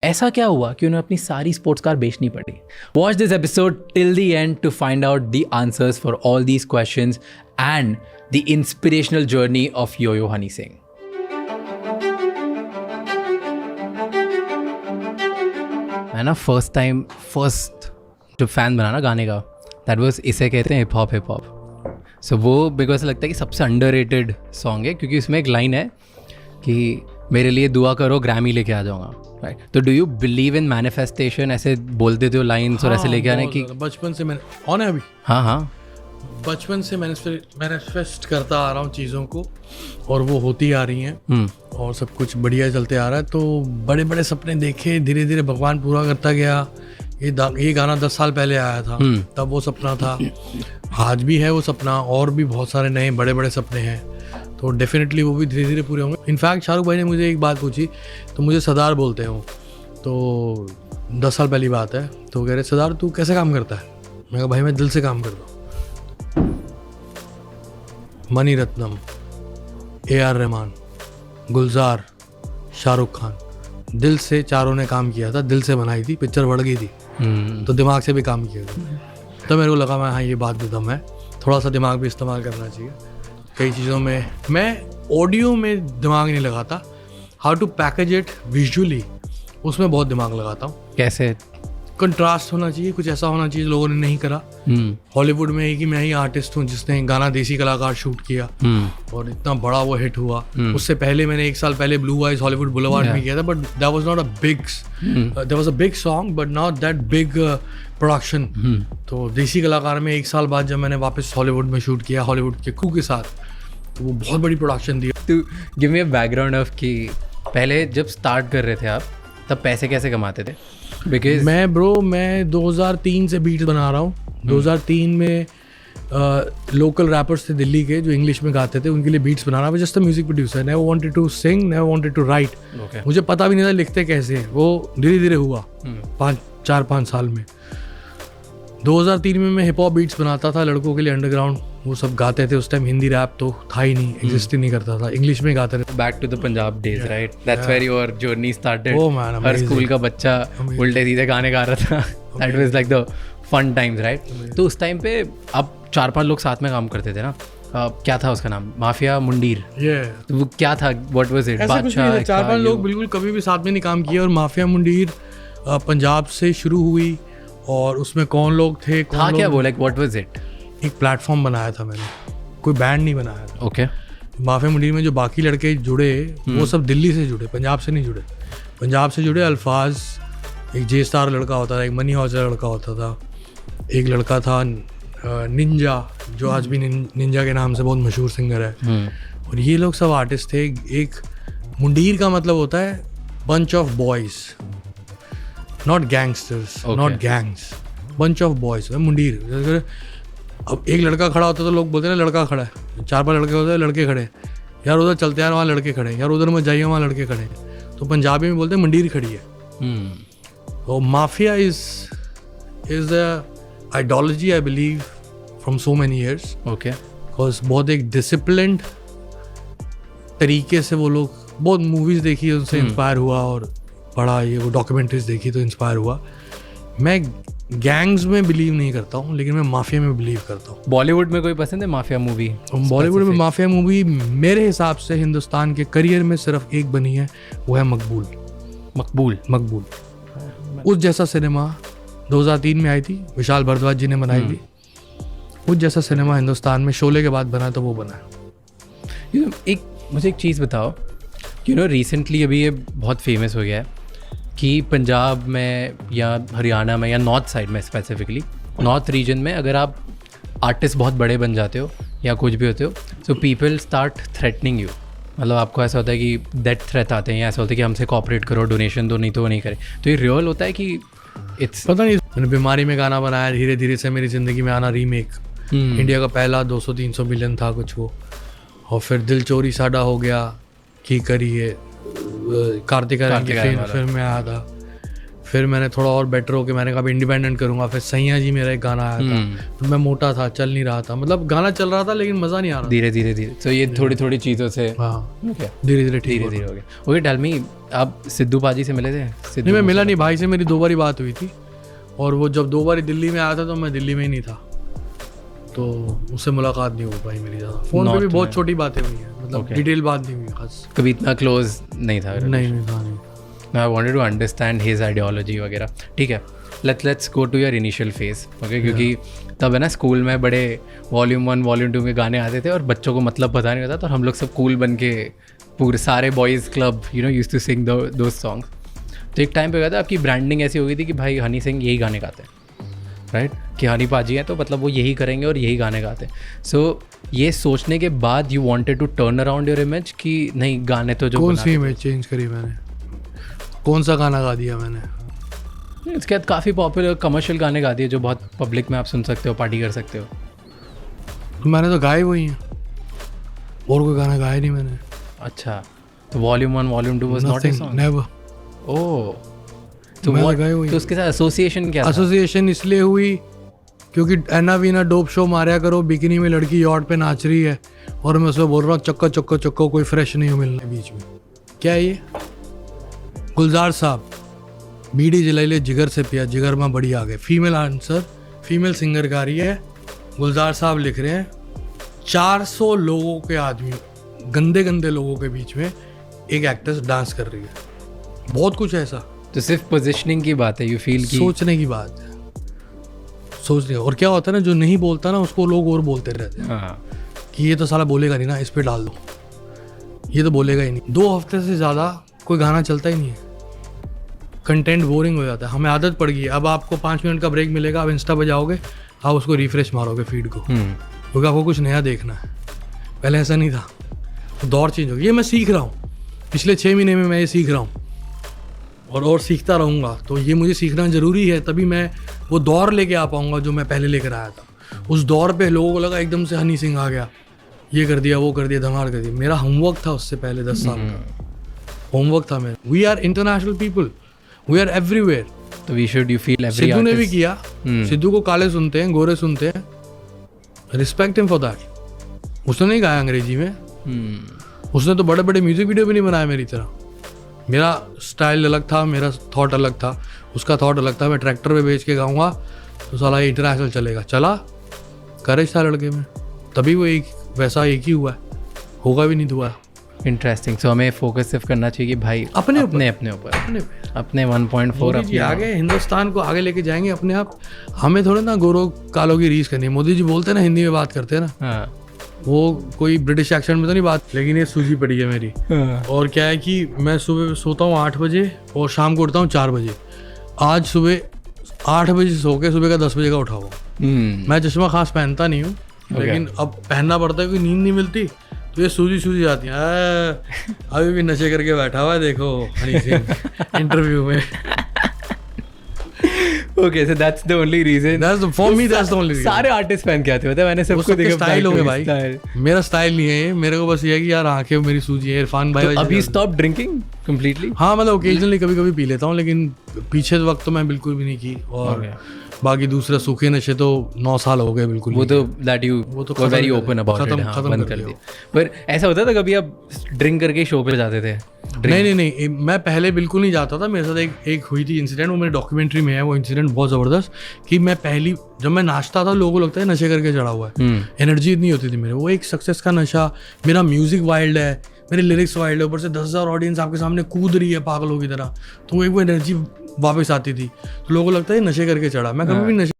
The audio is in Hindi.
ऐसा क्या हुआ कि उन्हें अपनी सारी स्पोर्ट्स कार बेचनी पड़ी? Watch this episode till the end to find out the answers for all these questions and the inspirational journey of Yo Yo Honey Singh. मैं ना फर्स्ट जो फैन बना ना गाने का, दैट वाज इसे कहते हैं हिप हॉप. सो वो मेरे को ऐसा लगता है कि सबसे अंडररेटेड सॉन्ग है, क्योंकि उसमें एक लाइन है कि मेरे लिए दुआ करो ग्रैमी लेके आ जाऊंगा. राइट, तो do you believe in manifestation? ऐसे बोल देते हो लाइन्स और ऐसे लेके आने की? बचपन से मैंने ऑन है अभी. हाँ बचपन से मैनिफेस्ट करता आ रहा हूँ चीज़ों को, और वो होती आ रही हैं. और सब कुछ बढ़िया चलते आ रहा है. तो बड़े बड़े सपने देखे, धीरे धीरे भगवान पूरा करता गया. ये गाना 10 साल पहले आया था, तब वो सपना था. आज भी है वो सपना, और भी बहुत सारे नए बड़े बड़े सपने हैं. तो डेफिनेटली वो भी धीरे धीरे पूरे होंगे. इनफैक्ट शाहरुख भाई ने मुझे एक बात पूछी, तो मुझे सरदार बोलते हो. तो 10 साल पहली बात है. तो कह रहे सरदार तू कैसे काम करता है? मैं कहा भाई मैं दिल से काम करता हूँ. मनी रत्नम, AR रहमान, गुलजार, शाहरुख खान, दिल से चारों ने काम किया था. दिल से बनाई थी पिक्चर, बढ़ गई थी. तो दिमाग से भी काम किया था. तो मेरे को लगा मैं हाँ ये बात भी दम है, थोड़ा सा दिमाग भी इस्तेमाल करना चाहिए कई चीज़ों में. मैं ऑडियो में दिमाग नहीं लगाता, how to package it visually उसमें बहुत दिमाग लगाता हूँ. कैसे? कंट्रास्ट होना चाहिए, कुछ ऐसा होना चाहिए लोगों ने नहीं करा. हॉलीवुड में कि मैं ही आर्टिस्ट हूँ जिसने गाना देसी कलाकार शूट किया और इतना बड़ा वो हिट हुआ. उससे पहले मैंने 1 साल पहले ब्लू आइज हॉलीवुड बुलेवार्ड में किया था, but that was not a big, there was a big song but not that big production. तो देसी कलाकार में 1 साल बाद जब मैंने वापस हॉलीवुड में शूट किया हॉलीवुड के क्रू के साथ, तो वो बहुत बड़ी प्रोडक्शन दी. तो give me a background of कि पहले जब स्टार्ट कर रहे थे आप, तब पैसे कैसे कमाते थे? बिकॉज मैं 2003 से बीट्स बना रहा हूँ. 2003 में लोकल रैपर्स थे दिल्ली के जो इंग्लिश में गाते थे, उनके लिए बीट्स बना रहा. Just a music producer, never wanted to sing, never wanted to write. मुझे पता भी नहीं था लिखते कैसे हैं. वो धीरे धीरे हुआ 4-5 साल में. 2003 में मैं हिप हॉप बीट्स बनाता था लड़कों के लिए, अंडरग्राउंड. वो सब गाते थे. उस टाइम हिंदी रैप तो था ही नहीं, एग्जिस्ट ही नहीं करता था. इंग्लिश में गाते थे. Back to the Punjab days, right? That's where your journey started. Oh man, हर स्कूल का बच्चा उल्टे सीधे गाने गा रहा था. That was like the fun times, right? तो उस टाइम पे अब 4-5 लोग साथ में काम करते थे ना. क्या था उसका नाम? माफिया मुंडीर. तो वो क्या था? What was it? बादशाह 4-5 लोग बिल्कुल कभी भी साथ में नहीं काम किया. और माफिया मुंडीर पंजाब से शुरू हुई. और उसमें कौन लोग थे, हाँ क्या वो, लाइक व्हाट वाज इट? एक प्लेटफॉर्म बनाया था मैंने, कोई बैंड नहीं बनाया था. ओके. माफिया मुंडीर में जो बाकी लड़के जुड़े वो सब दिल्ली से जुड़े, पंजाब से नहीं जुड़े. पंजाब से जुड़े अल्फाज, एक जे स्टार लड़का होता था, एक मनी हौजर लड़का होता था, एक लड़का था निंजा जो आज भी निंजा के नाम से बहुत मशहूर सिंगर है. और ये लोग सब आर्टिस्ट थे. एक मुंडीर का मतलब होता है bunch of boys, not gangsters, not gangs, bunch of boys. मुंडीर. अब एक लड़का खड़ा होता है तो लोग बोलते हैं ना लड़का खड़ा है. 4-5 लड़के होते हैं, लड़के खड़े यार, उधर चलते यार वहाँ लड़के खड़े यार, उधर मत जाइए वहाँ लड़के खड़े. तो पंजाबी में बोलते हैं मंडीर खड़ी है. तो mafia is a ideology I believe from so many years. Okay. Because बहुत एक डिसिप्लिन्ड तरीके से वो लोग, बहुत मूवीज़ देखी उनसे इंस्पायर हुआ और पढ़ा, ये वो डॉक्यूमेंट्रीज देखी तो इंस्पायर हुआ. मैं गैंग्स में बिलीव नहीं करता हूँ, लेकिन मैं माफिया में बिलीव करता हूँ. बॉलीवुड में कोई पसंद है माफिया मूवी? बॉलीवुड में माफिया मूवी मेरे हिसाब से हिंदुस्तान के करियर में सिर्फ एक बनी है, वो है मकबूल. मकबूल उस जैसा सिनेमा 2003 में आई थी, विशाल भारद्वाज जी ने बनाई थी. उस जैसा सिनेमा हिंदुस्तान में शोले के बाद बना तो वो बना. मुझे एक चीज़ बताओ, रिसेंटली अभी ये बहुत फेमस हो गया है कि पंजाब में या हरियाणा में या नॉर्थ साइड में, स्पेसिफिकली नॉर्थ रीजन में, अगर आप आर्टिस्ट बहुत बड़े बन जाते हो या कुछ भी होते हो, so people start threatening you. मतलब आपको ऐसा होता है कि डेथ थ्रेट आते हैं, या ऐसा होता है कि हमसे कॉपरेट करो, डोनेशन दो, नहीं तो वो नहीं करे. तो ये रियल होता है कि इट्स, पता नहीं. मैंने बीमारी में गाना बनाया, धीरे धीरे से मेरी ज़िंदगी में आना रीमेक. इंडिया का पहला 200-300 मिलियन था कुछ वो. और फिर दिल चोरी साडा हो गया, की करी है कार्तिक फिल्म में आया था. फिर मैंने थोड़ा और बेटर होके मैंने कहा इंडिपेंडेंट करूँगा। फिर सैया जी मेरा एक गाना आया था, तो मैं मोटा था, चल नहीं रहा था, मतलब गाना चल रहा था लेकिन मज़ा नहीं आ रहा। धीरे धीरे धीरे तो ये थोड़ी थोड़ी चीज़ों से हाँ, ओके धीरे धीरे ठीक धीरे धीरे हो गया। ओके टेल मी, आप सिद्धू पाजी से मिले थे? नहीं, मैं मिला नहीं, भाई से मेरी 2 बारी बात हुई थी, और वो जब 2 बारी दिल्ली में आया था तो मैं दिल्ली में ही नहीं था, तो उससे मुलाकात नहीं हो पाई मेरी ज़्यादा। फ़ोन पे भी बहुत छोटी बातें हुई हैं, मतलब डिटेल बात नहीं हुई खास, कभी इतना क्लोज नहीं था? नहीं था नहीं। I wanted to understand his ideology वगैरह। ठीक है, let's go to your initial phase. Okay, क्योंकि तब है ना स्कूल में बड़े वॉल्यूम 1 वॉल्यूम 2 के गाने आते थे और बच्चों को मतलब पता नहीं होता, तो हम लोग सब कूल बन के पूरे सारे boys club used to sing those songs. तो एक टाइम पे गया था आपकी ब्रांडिंग ऐसी हो गई थी कि भाई हनी सिंह यही गाने गाते हैं, राइट? कि हनी पाजी हैं तो मतलब वो यही करेंगे और यही गाने गाते हैं। सो ये सोचने के बाद you wanted to turn around your image कि नहीं, गाने तो जो कौन सी इमेज चेंज करी मैंने? कौन सा गाना गा दिया मैंने? इसके बाद काफ़ी पॉपुलर कमर्शियल गाने गा दिए जो बहुत पब्लिक में आप सुन सकते हो, पार्टी कर सकते हो। मैंने तो गाए वही हैं, और कोई गाना गाया नहीं मैंने। अच्छा, तो volume 1 volume 2 was not a song? Never. Oh, तो मैंने what- गाए हुए तो उसके साथ एसोसिएशन क्या था? एसोसिएशन इसलिए हुई क्योंकि एना वीना डोप शो मारा करो, बिकनी में लड़की यॉट पे नाच रही है, और मैं उसमें बोल रहा हूँ चक्को चक्को चक्को, कोई फ्रेश नहीं मिलना बीच में। क्या है ये? गुलजार साहब, बीड़ी जलाई ले जिगर से पिया, जिगर में बड़ी आ गए। फीमेल आंसर, फीमेल सिंगर गा रही है, गुलजार साहब लिख रहे हैं। 400 लोगों के आदमी, गंदे गंदे लोगों के बीच में एक एक्ट्रेस डांस कर रही है। बहुत कुछ ऐसा, तो सिर्फ पोजीशनिंग की बात है, यू फील कि सोचने की बात है, सोचने। और क्या होता है ना, जो नहीं बोलता ना उसको लोग और बोलते रहते हैं हाँ, कि ये तो साला बोलेगा नहीं ना, इस पे डाल दो, ये तो बोलेगा ही नहीं। 2 हफ्ते से ज़्यादा कोई गाना चलता ही नहीं है, कंटेंट बोरिंग हो जाता है। हमें आदत पड़ गई है, अब आपको 5 मिनट का ब्रेक मिलेगा, आप इंस्टा पे जाओगे, आप उसको रिफ्रेश मारोगे फीड को, क्योंकि आपको कुछ नया देखना है। पहले ऐसा नहीं था, तो दौर चेंज हो गया। ये मैं सीख रहा हूँ, पिछले 6 महीने में मैं ये सीख रहा हूँ, और सीखता रहूँगा। तो ये मुझे सीखना ज़रूरी है, तभी मैं वो दौर लेके आ पाऊँगा जो मैं पहले लेकर आया था। उस दौर पे लोगों को लगा एकदम से हनी सिंह आ गया, ये कर दिया, वो कर दिया, धमाल कर दिया। मेरा होमवर्क था उससे पहले 10 साल का होमवर्क था मेरा। We are international people, we are everywhere. तो we should, you feel every Sidhu ने भी किया, सिद्धू को काले सुनते हैं, गोरे सुनते हैं, रिस्पेक्ट हिम फॉर दैट। उसने नहीं गाया अंग्रेजी में, उसने तो बड़े बड़े म्यूजिक वीडियो भी नहीं बनाया मेरी तरह। मेरा स्टाइल अलग था, मेरा थॉट अलग था, उसका थॉट अलग था। मैं ट्रैक्टर पे बेच के गाऊंगा तो साला ये इंटरनेशनल चलेगा, चला, करेज था लड़के में, तभी वो एक वैसा एक ही हुआ है, होगा भी नहीं दुआ। इंटरेस्टिंग। सो हमें फोकस सिर्फ करना चाहिए कि भाई अपने अपने ऊपर अपने 1.4 मोदी जी आगे हिंदुस्तान को आगे लेके जाएंगे अपने आप। हमें थोड़े ना गोरों कालों की रीस करनी है। मोदी जी बोलते हैं ना, हिंदी में बात करते हैं ना, हाँ, वो कोई ब्रिटिश एक्सेंट में तो नहीं बात, लेकिन ये सूझी पड़ी है मेरी। और क्या है कि मैं सुबह सोता हूँ 8 बजे और शाम को उठता हूँ 4 बजे। आज सुबह 8 बजे सो के सुबह का 10 बजे का उठा हुआ। मैं चश्मा खास पहनता नहीं हूँ, लेकिन अब पहनना पड़ता है क्योंकि नींद नहीं मिलती, तो ये सूझी जाती है। अभी भी नशे करके बैठा हुआ है, देखो हनी सिंह इंटरव्यू में। Okay, so that's the only reason. For me that's the only reason. सारे आर्टिस्ट पहन के आते होते हैं, मैंने सबको देखा। स्टाइल हो गया भाई, मेरा स्टाइल नहीं है ये। मेरे को बस ये है कि यार आंखें मेरी सूझी है। इरफान भाई अभी स्टॉप ड्रिंकिंग कंप्लीटली? हाँ, मतलब ओकेजनली कभी कभी पी लेता हूँ, लेकिन पीछे वक्त तो मैं बिल्कुल भी नहीं की। और बाकी दूसरा सूखे नशे तो 9 साल हो गए बिल्कुल। वो तो दैट यू वो तो वेरी ओपन अबाउट इट, हाँ, बंद कर दिया। पर ऐसा होता था कभी आप ड्रिंक करके शो पे जाते थे? नहीं, मैं पहले बिल्कुल नहीं जाता था। मेरे साथ एक हुई थी इंसिडेंट, वो मेरे डॉक्यूमेंट्री में है। वो इंसिडेंट बहुत ज़बरदस्त कि मैं जब मैं नाचता था लोगों को लगता है नशे करके चढ़ा हुआ है, एनर्जी इतनी होती थी मेरे। वो एक सक्सेस का नशा, मेरा म्यूजिक वाइल्ड है, मेरे लिरिक्स वाइल्ड है, ऊपर से 10,000 ऑडियंस आपके सामने कूद रही है पागलों की तरह, तो वो एक वो एनर्जी वापस आती थी। तो लोगों को लगता है नशे करके चढ़ा। मैं कभी भी नशे